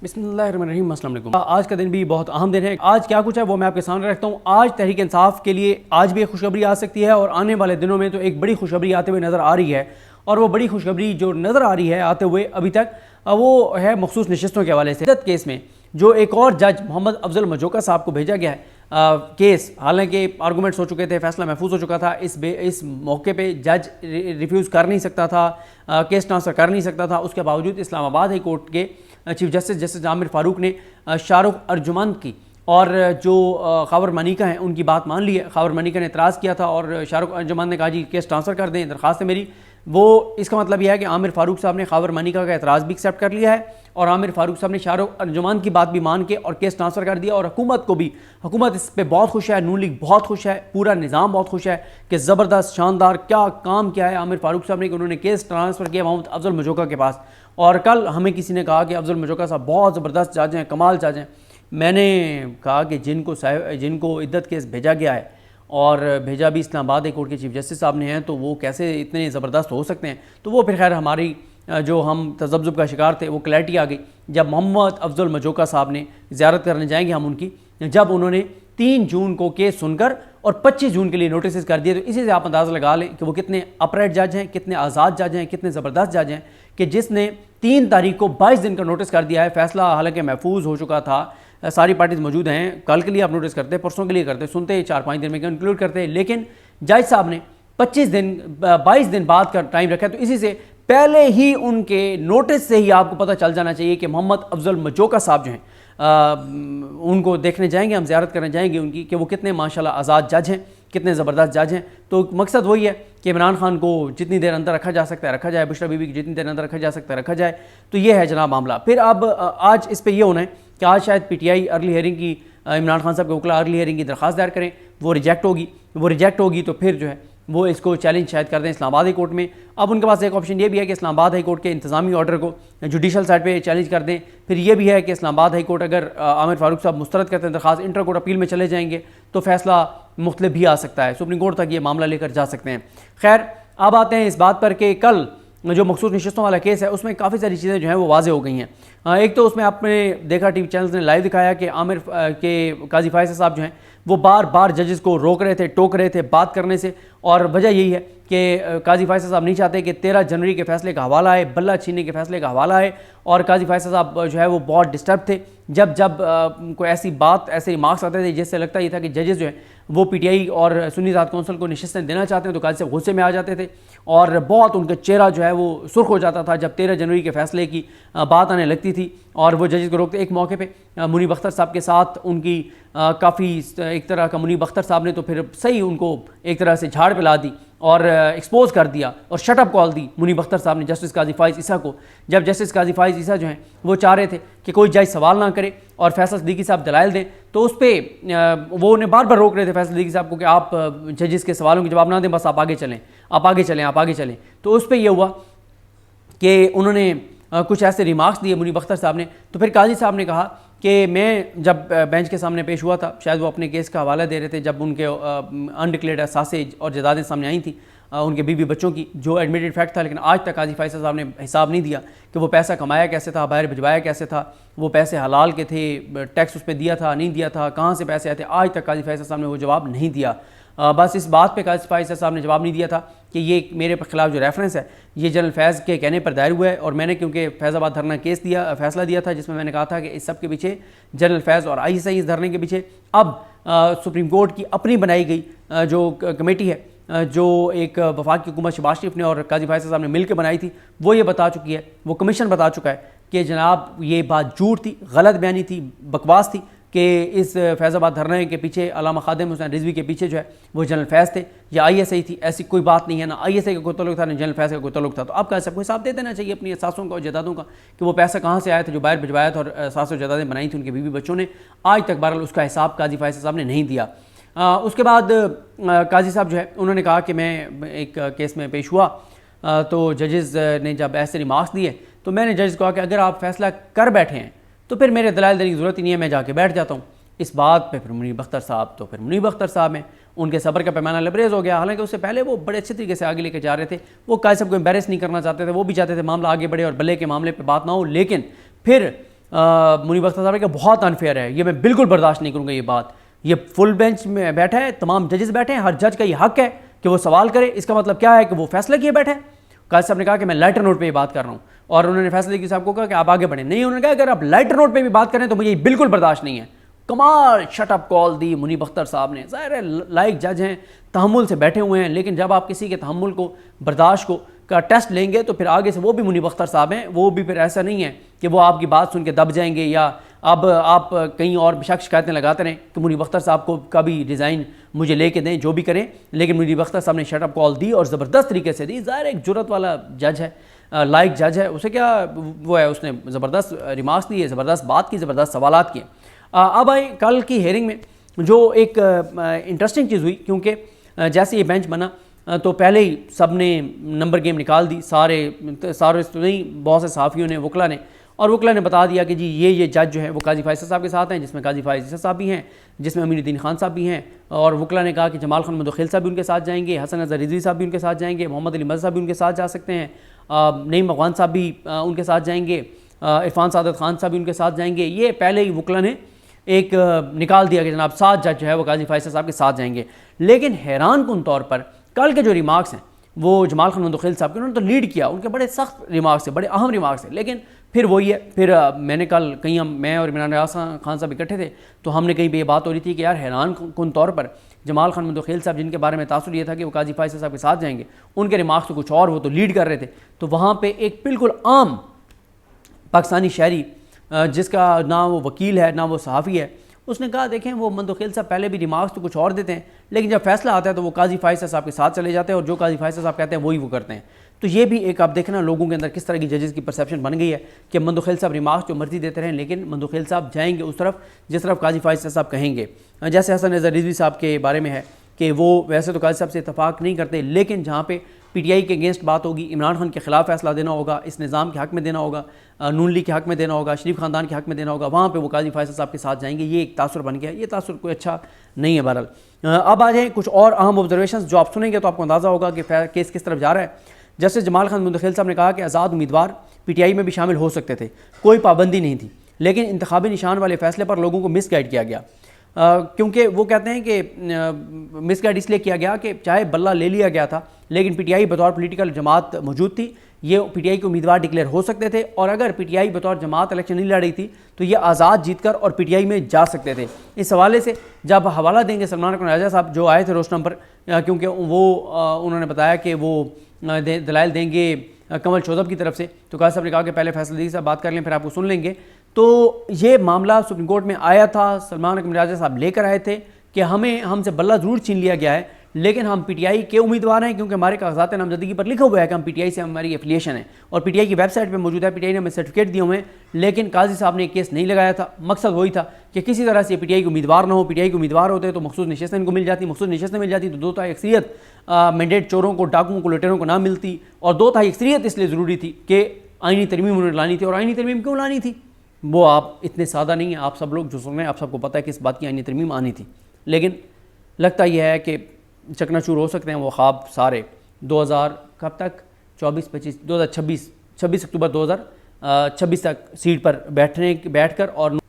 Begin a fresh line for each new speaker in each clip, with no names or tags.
बिस्मिल्लाहिर्रहमानिर्रहीम, अस्सलाम वालेकुम। आज का दिन भी बहुत अहम दिन है। आज क्या कुछ है वो मैं आपके सामने रखता हूँ। आज तहरीक इंसाफ के लिए आज भी एक खुशखबरी आ सकती है और आने वाले दिनों में तो एक बड़ी खुशखबरी आते हुए नज़र आ रही है। और वो बड़ी खुशखबरी जो नज़र आ रही है आते हुए अभी तक वो है मखसूस नशिस्तों के हवाले से। इद्दत केस में जो एक और जज मोहम्मद अफजल मजोका साहब को भेजा गया है केस, हालांकि आर्गूमेंट्स हो चुके थे, फैसला महफूज हो चुका था। इस मौके पे जज रिफ्यूज़ कर नहीं सकता था, केस ट्रांसफ़र कर नहीं सकता था। उसके बावजूद इस्लामाबाद हाई कोर्ट के चीफ जस्टिस आमिर फ़ारूक ने शाहरुख अर्जुमंद की और जो ख़ावर मनिका हैं उनकी बात मान ली है। ख़ावर मनिका ने एतराज़ किया था और शाहरुख अर्जुमंद ने कहा जी केस ट्रांसफ़र कर दें, दरख्वास्त है मेरी। वो इसका मतलब यह है कि आमिर फ़ारूक साहब ने ख़ावर मनिका का एतराज़ भी एक्सेप्ट कर लिया है और आमिर फ़ारूक साहब ने शाहरुख अर्जुमंद की बात भी मान के और केस ट्रांसफ़र कर दिया। और हुकूमत को भी, हुकूमत इस पर बहुत खुश है, नून लीग बहुत खुश है, पूरा निज़ाम बहुत खुश है कि ज़बरदस्त शानदार क्या काम किया है आमिर फ़ारूक साहब ने कि उन्होंने केस ट्रांसफ़र किया मोहम्मद अफजल मजोका के पास। और कल हमें किसी ने कहा कि अफजल मजोका साहब बहुत ज़बरदस्त जज हैं, कमाल जज हैं। मैंने कहा कि जिनको इद्दत केस भेजा गया है और भेजा भी इस्लामाबाद हाई कोर्ट के चीफ जस्टिस साहब ने हैं, तो वो कैसे इतने ज़बरदस्त हो सकते हैं। तो वो फिर खैर हमारी जो हम तज़ब्ज़ुब का शिकार थे वो क्लैरिटी आ गई जब मोहम्मद अफजल मजोका साहब ने ज़ियारत करने जाएंगे हम उनकी, जब उन्होंने 3 जून को केस सुनकर और 25 जून के लिए नोटिस कर दिए। तो इसी से आप अंदाज़ा लगा लें कि वो कितने अपराइट जज हैं, कितने आज़ाद जज हैं, कितने ज़बरदस्त जज हैं कि जिसने 3 तारीख को 22 दिन का नोटिस कर दिया है। फैसला हालांकि महफूज हो चुका था, सारी पार्टीज मौजूद हैं, कल के लिए आप नोटिस करते, परसों के लिए करते, सुनते 4-5 दिन में कंक्लूड करते, लेकिन जज साहब ने 22 दिन बाद का टाइम रखा। तो इसी से पहले ही उनके नोटिस से ही आपको पता चल जाना चाहिए कि मोहम्मद अफजल मजोका साहब जो हैं उनको देखने जाएंगे, हम ज़ियारत करने जाएंगे उनकी कि वो कितने माशाल्लाह आज़ाद जज हैं, कितने ज़बरदस्त जज हैं। तो मकसद वही है कि इमरान खान को जितनी देर अंदर रखा जा सकता है रखा जाए, बुशरा बीबी की जितनी देर अंदर रखा जा सकता है रखा जाए। तो ये है जनाब मामला। फिर अब आज इस पर यह होना है कि आज शायद PTI अर्ली हेयरिंग की, इमरान खान साहब के वकला अर्ली हेयरिंग की दरख्वास्त दायर करें, वो रिजेक्ट होगी तो फिर जो है वो इसको चैलेंज शायद कर दें इस्लामाबाद हाई कोर्ट में। अब उनके पास एक ऑप्शन ये भी है कि इस्लामाबाद हाई कोर्ट के इंतज़ामी ऑर्डर को जुडिशल साइड पे चैलेंज कर दें। फिर ये भी है कि इस्लामाबाद हाई कोर्ट अगर आमिर फ़ारूक साहब मुस्तरद करते हैं दरख्वास्त, इंटर कोर्ट अपील में चले जाएंगे तो फैसला मुख्तलिफ भी आ सकता है, सुप्रीम कोर्ट तक ये मामला लेकर जा सकते हैं। खैर अब आते हैं इस बात पर कि कल जो मखसूस नशिस्तों वाला केस है उसमें काफ़ी सारी चीज़ें जो हैं वो वाज़े हो गई हैं। एक तो उसमें आपने देखा टीवी चैनल्स ने लाइव दिखाया कि आमिर के काजी फायज़ साहब जो हैं वो बार बार जजेस को रोक रहे थे, टोक रहे थे बात करने से। और वजह यही है कि काजी फायज़ साहब नहीं चाहते कि 13 जनवरी के फैसले का हवाला आए, बल्ला छीनने के फैसले का हवाला आए। और काजी फायज़ साहब जो है वो बहुत डिस्टर्ब थे जब कोई ऐसी बात, ऐसे रिमार्क्स आते थे जिससे लगता ये था कि जजेस जो है वो PTI और सुन्नी ज़ात कौंसिल को नशिस्तें देना चाहते हैं। तो काजी साहब गुस्से में आ जाते थे और बहुत उनका चेहरा जो है वो सुर्ख हो जाता था जब 13 जनवरी के फैसले की बात आने लगती थी और वो जजेस को रोकते। एक मौके पे मुनीब अख्तर साहब के साथ उनकी काफ़ी एक तरह का, मुनीब अख्तर साहब ने तो फिर सही उनको एक तरह से झाड़ पिला दी और एक्सपोज कर दिया और शटअप कॉल दी मुनीब अख्तर साहब ने जस्टिस काजी फाइज़ ईसा को। जब जस्टिस काजी फाइज़ ईसा जो हैं वो चाह रहे थे कि कोई जज सवाल ना करे और फैसल सिद्दीकी साहब दलाइल दें, तो उस पर वो उन्हें बार बार रोक रहे थे फैसल सिद्दीकी साहब को कि आप जजेस के सवालों के जवाब ना दें, बस आप आगे चलें, आप आगे चलें, आप आगे चलें। तो उस पर यह हुआ कि उन्होंने कुछ ऐसे रिमार्क्स दिए मुनीब अख्तर साहब ने। तो फिर काजी साहब ने कहा कि मैं जब बेंच के सामने पेश हुआ था, शायद वो अपने केस का हवाला दे रहे थे जब उनके अनडिक्लेयर्ड असासेज और जदादें सामने आई थी उनके बीवी बच्चों की, जो एडमिटेड फैक्ट था। लेकिन आज तक काजी फायज़ साहब ने हिसाब नहीं दिया कि वो पैसा कमाया कैसे था, बाहर भिजवाया कैसे था, वो पैसे हलाल के थे, टैक्स उस पर दिया था नहीं दिया था, कहाँ से पैसे आए थे, आज तक काजी फायज़ साहब ने वो जवाब नहीं दिया। बस इस बात पे काजी फायज़ साहब ने जवाब नहीं दिया था कि ये मेरे खिलाफ जो रेफरेंस है ये जनरल फैज़ के कहने पर दायर हुआ है और मैंने क्योंकि फैज़ाबाद धरना केस दिया, फैसला दिया था जिसमें मैंने कहा था कि इस सब के पीछे जनरल फैज़ और ISI इस धरने के पीछे। अब सुप्रीम कोर्ट की अपनी बनाई गई जो कमेटी है, जो एक वफाक की हुकूमत शहबाज शरीफ ने और काजी फायज़ साहब ने मिलकर बनाई थी, वो ये बता चुकी है, वो कमीशन बता चुका है कि जनाब ये बात झूठ थी, गलत बयानी थी, बकवास थी कि इस फैज़ाबाद धरने के पीछे अल्लामा खादिम हुसैन रिजवी के पीछे जो है वो जनरल फैज़ थे या ISI थी। ऐसी कोई बात नहीं है, ना ISI का कोई तल्लुक था ना जनरल फैज़ का कोई तल्लुक था। तो अब सबको हिसाब दे देना चाहिए अपनी असासों का और जदादों का कि वो पैसा कहाँ से आया था जो बाहर भिजवाया था और असास और जदादें बनाई थी उनके बीवी बच्चों ने। आज तक बहरहाल उसका हिसाब काजी फायज़ साहब ने नहीं दिया। उसके बाद काजी साहब जो है उन्होंने कहा कि मैं एक केस में पेश हुआ तो जजेस ने जब ऐसे रिमार्क्स दिए तो मैंने जजेस को कहा कि अगर आप फैसला कर बैठे हैं तो फिर मेरे दलाइल देने की ज़रूरत ही नहीं है, मैं जाके बैठ जाता हूँ। इस बात पे फिर मुनीब अख्तर साहब, तो फिर मुनीब अख्तर साहब हैं, उनके सब्र का पैमाना लबरेज हो गया। हालांकि उससे पहले वो बड़े अच्छे तरीके से आगे लेके जा रहे थे, वो काजी साहब को एम्बेरस नहीं करना चाहते थे, वो भी चाहते थे मामला आगे बढ़े और बल्ले के मामले पे बात ना हो। लेकिन फिर मुनीब अख्तर साहब ने कहा बहुत अनफेयर है, ये मैं बिल्कुल बर्दाश्त नहीं करूँगा ये बात। ये फुल बेंच में बैठा है, तमाम जजेस बैठे हैं, हर जज का ये हक है कि वो सवाल करे। इसका मतलब क्या है कि वो फैसला किए बैठे हैं। काजी साहब ने कहा कि मैं लाइटर नोट पे ये बात कर रहा हूँ, और उन्होंने फैसले की साहब को कहा कि आप आगे बढ़ें। नहीं, उन्होंने कहा अगर आप लाइटर नोट पे भी बात करें तो मुझे बिल्कुल बर्दाश्त नहीं है। कमाल शटअप कॉल दी मुनीब अख्तर साहब ने। ज़ाहिर है लाइक जज हैं, तहम्मुल से बैठे हुए हैं, लेकिन जब आप किसी के तहम्मुल को, बर्दाश्त को का टेस्ट लेंगे तो फिर आगे से वो भी मुनीब अख्तर साहब हैं, वो भी फिर ऐसा नहीं है कि वो आपकी बात सुन के दब जाएंगे या अब आप कहीं और शक शिकायतें लगाते रहें कि मुनीब अख्तर साहब को कभी रिज़ाइन मुझे लेके दें, जो भी करें। लेकिन मुनीब अख्तर साहब ने शटअप कॉल दी और ज़बरदस्त तरीके से दी। ज़ाहिर एक जुर्रत वाला जज है, लाइक जज है, उसे क्या वो है, उसने ज़बरदस्त रिमार्क्स दिए, ज़बरदस्त बात की, ज़बरदस्त सवालात किए। अब आए कल की हेयरिंग में जो एक इंटरेस्टिंग चीज़ हुई, क्योंकि जैसे ये बेंच बना तो पहले ही सब ने नंबर गेम निकाल दी, सारे तो नहीं, बहुत से सहाफ़ियों ने, वकला ने, और वकला ने बता दिया कि जी ये जज जो है वो काजी फैसल साहब के साथ हैं, जिसमें काजी फैसल साहब भी हैं, जिसमें अमीनुद्दीन खान साहब भी हैं। और वकला ने कहा कि जमाल खान मुदखिल साहब भी उनके साथ जाएंगे, हसन अज़हर रिजवी साहब भी उनके साथ जाएंगे, मोहम्मद अली मज़हर साहब भी उनके साथ जा सकते हैं, नईम अफ़गान साहब भी उनके साथ जाएंगे, इरफान सादत खान साहब भी उनके साथ जाएंगे। ये पहले ही वकला ने एक निकाल दिया कि जनाब 7 जज जो है वो काजी फैसल साहब के साथ जाएंगे। लेकिन हैरान कुन तौर पर कल के जो रिमार्क्स हैं वो जमाल खान मुदखिल साहब के, उन्होंने तो लीड किया, उनके बड़े सख्त रिमार्क्स है, बड़े अहम रिमार्क्स है। लेकिन फिर वही है, फिर मैंने कल कहीं मैं और इमरान रियाज खान साहब इकट्ठे थे तो हमने कहीं पर ये बात हो रही थी कि यार हैरान कुन तौर पर जमाल खान मुदखिल साहब, जिनके बारे में तासुर ये था कि वो काजी फैसल साहब के साथ जाएंगे, उनके रिमार्क्स तो कुछ और, वो तो लीड कर रहे थे। तो वहाँ पर एक बिल्कुल आम पाकिस्तानी शहरी, जिसका ना वो वकील है ना वो सहाफ़ी है, उसने कहा देखें वो मुदखिल साहब पहले भी रिमार्क्स तो कुछ और देते हैं, लेकिन जब फैसला आता है तो वो काजी फैसल साहब के साथ चले जाते हैं और जो काजी फैसल साहब कहते हैं वही वो करते हैं। तो ये भी एक आप देखना लोगों के अंदर किस तरह की जजेस की परसेप्शन बन गई है कि मुदखिल साहब रिमार्क्स जो मर्जी देते रहें, लेकिन मुदखिल साहब जाएंगे उस तरफ जिस तरफ काजी फैसल साहब कहेंगे। जैसे हसन अज़हर रिजवी साहब के बारे में है कि वो वैसे तो काजी साहब से इतफाक़ नहीं करते, लेकिन जहाँ पे PTI के अगेंस्ट बात होगी, इमरान खान के ख़िलाफ़ फैसला देना होगा, इस निज़ाम के हक़ में देना होगा, नून लीग के हक़ में देना होगा, शरीफ ख़ानदान के हक़ में देना होगा, वहाँ पे वो काजी फैसल साहब के साथ जाएंगे। ये एक तासुर बन गया, ये तासुर कोई अच्छा नहीं है। बहरहाल अब आ जाए कुछ और अहम ऑब्जर्वेशन जो आप सुनेंगे तो आपको अंदाज़ा होगा कि केस किस तरफ जा रहा है। जैसे जमाल खान मुदखिल साहब ने कहा कि आज़ाद उम्मीदवार PTI में भी शामिल हो सकते थे, कोई पाबंदी नहीं थी, लेकिन इंतखाबी निशान वाले फ़ैसले पर लोगों को मिसगाइड किया गया। क्योंकि वो कहते हैं कि मिसगाइड इसलिए किया गया कि चाहे बल्ला ले लिया गया था, लेकिन PTI बतौर पॉलिटिकल जमात मौजूद थी, ये PTI के उम्मीदवार डिक्लेयर हो सकते थे, और अगर PTI बतौर जमात इलेक्शन नहीं लड़ रही थी तो ये आज़ाद जीतकर और PTI में जा सकते थे। इस हवाले से जब हवाला देंगे सलमान अकबर राजा साहब जो आए थे रोस्टम पर, क्योंकि वो उन्होंने बताया कि वो दलाइल देंगे कमल चौधरी की तरफ से, तो काजी साहब ने कहा कि पहले फैसल दी साहब बात कर लें फिर आपको सुन लेंगे। तो ये मामला सुप्रीम कोर्ट में आया था, सलमान अकबर राजा साहब लेकर आए थे कि हमसे बल्ला ज़रूर छीन लिया गया है, लेकिन हम PTI के उम्मीदवार हैं, क्योंकि हमारे कागजात नामजदगी पर लिखा हुआ है कि हम PTI से हमारी एफिलिएशन है और PTI की वेबसाइट पे मौजूद है, PTI ने हमें सर्टिफिकेट दिए हुए हैं। लेकिन काजी साहब ने केस नहीं लगाया था, मकसद वही था कि किसी तरह से PTI के उम्मीदवार ना हो। PTI के उम्मीदवार होते तो मखसूस नशस्तें इनको मिल जाती, मखसूस नशस्तें मिल जाती तो 2/3 अक्सरियत मैंडेट चोरों को, डाकुओं को, लुटेरों को ना मिलती, और 2/3 अक्सरियत इसलिए ज़रूरी थी कि आइनी तरमीम उन्होंने लानी थी। और आइनी तरमीम क्यों लानी थी, वो आप इतने सादा नहीं है, आप सब लोग जो सुन रहे हैं आप सबको पता है कि इस बात की आइनी तरमीम आनी थी। लेकिन लगता यह है कि चकनाचूर हो सकते हैं वो ख्वाब सारे। 2000 कब तक, 26 अक्टूबर 2026 तक सीट पर बैठकर, और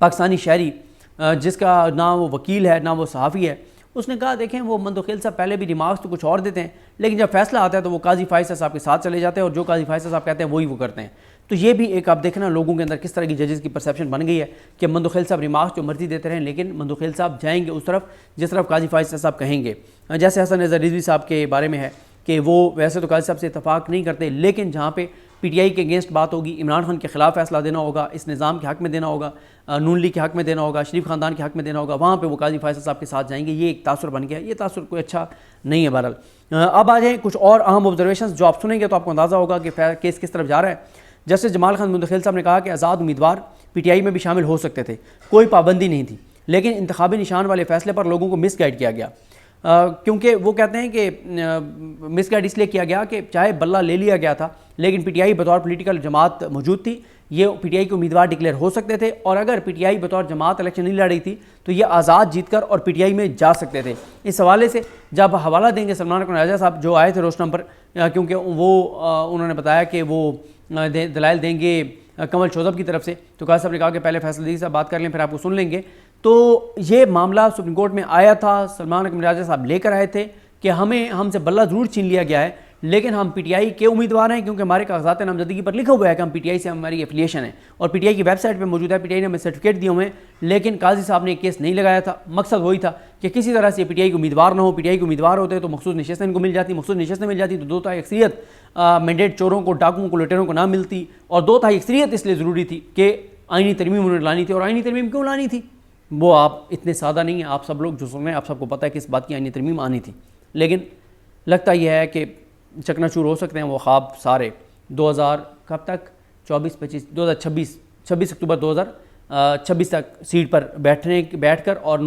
पाकिस्तानी शहरी, जिसका ना वो वकील है ना वो सहाफ़ी है, उसने कहा देखें वो मुदखिल साहब पहले भी रिमार्क्स तो कुछ और देते हैं, लेकिन जब फैसला आता है तो वो काजी फैसल साहब के साथ चले जाते हैं और जो काजी फैसल साहब कहते हैं वही वो करते हैं। तो ये भी एक आप देखना लोगों के अंदर किस तरह की जजेस की परसेप्शन बन गई है कि मुदखिल साहब रिमार्क्स जो मर्जी देते रहें, लेकिन मुदखिल साहब जाएंगे उस तरफ जिस तरफ काजी फैसल साहब कहेंगे। जैसे हसन अज़हर रिजवी साहब के बारे में है कि वो वैसे तो काजी साहब से इतफाक़ नहीं करते, लेकिन जहाँ पे PTI के अगेंस्ट बात होगी, इमरान खान के ख़िलाफ़ फैसला देना होगा, इस निज़ाम के हक़ में देना होगा, नून लीग के हक़ में देना होगा, शरीफ ख़ानदान के हक़ में देना होगा, वहाँ पे वो काजी फैसल साहब के साथ जाएंगे। ये एक तासुर बन गया, ये तासुर कोई अच्छा नहीं है। बहरहाल अब आ जाए कुछ और अहम ऑब्जर्वेशन जो आप सुनेंगे तो आपको अंदाज़ा होगा कि केस किस तरफ जा रहा है। जैसे जमाल खान मुदखिल साहब ने कहा कि आज़ाद उम्मीदवार PTI में भी शामिल हो सकते थे, कोई पाबंदी नहीं थी, लेकिन इंतखाबी निशान वाले फ़ैसले पर लोगों को मिसगाइड किया गया। क्योंकि वो कहते हैं कि मिसगाइड इसलिए किया गया कि चाहे बल्ला ले लिया गया था, लेकिन PTI बतौर पॉलिटिकल जमात मौजूद थी, ये PTI के उम्मीदवार डिक्लेयर हो सकते थे, और अगर PTI बतौर जमात इलेक्शन नहीं लड़ रही थी तो ये आज़ाद जीतकर और PTI में जा सकते थे। इस हवाले से जब हवाला देंगे सलमान अकबर राजा साहब जो आए थे रोस्टम पर, क्योंकि वो उन्होंने बताया कि वो दलाइल देंगे कमल शोजब की तरफ से। तो काजी साहब ने कहा कि पहले फैसल दीदी साहब बात कर लें, फिर आपको सुन लेंगे। तो ये मामला सुप्रीम कोर्ट में आया था, सलमान अकबर राजा साहब लेकर आए थे कि हमसे बल्ला ज़रूर छीन लिया गया है, लेकिन हम पीटीआई के उम्मीदवार हैं, क्योंकि हमारे कागजात नामजदगी पर लिखा हुआ है कि हम पीटीआई से हमारी एफिलिएशन है और पीटीआई की वेबसाइट पे मौजूद है, पीटीआई ने हमें सर्टिफिकेट दिए हुए हैं। लेकिन काजी साहब ने केस नहीं लगाया था। मकसद वही था कि किसी तरह से पीटीआई के उम्मीदवार ना हो। पीटीआई के उम्मीदवार होते तो मखसूस नशस्तें इनको मिल जाती, मखसूस नशस्तें मिल जाती तो 2/3 अक्सरियत मैंडेट चोरों को, डाकुओं को, लुटेरों को ना मिलती। और 2/3 अक्सरियत इसलिए ज़रूरी थी कि आइनी तरमीम उन्होंने लानी थी। और आइनी तरमीम क्यों लानी थी? वो आप इतने सादा नहीं है, आप सब लोग जो सुन रहे हैं आप सबको पता है किस बात की आइनी तरमीम आनी थी। लेकिन लगता यह है कि चकनाचूर हो सकते हैं वो ख्वाब सारे। 2000 कब तक, 24-25 2026 26 अक्टूबर 2026 तक सीट पर बैठकर और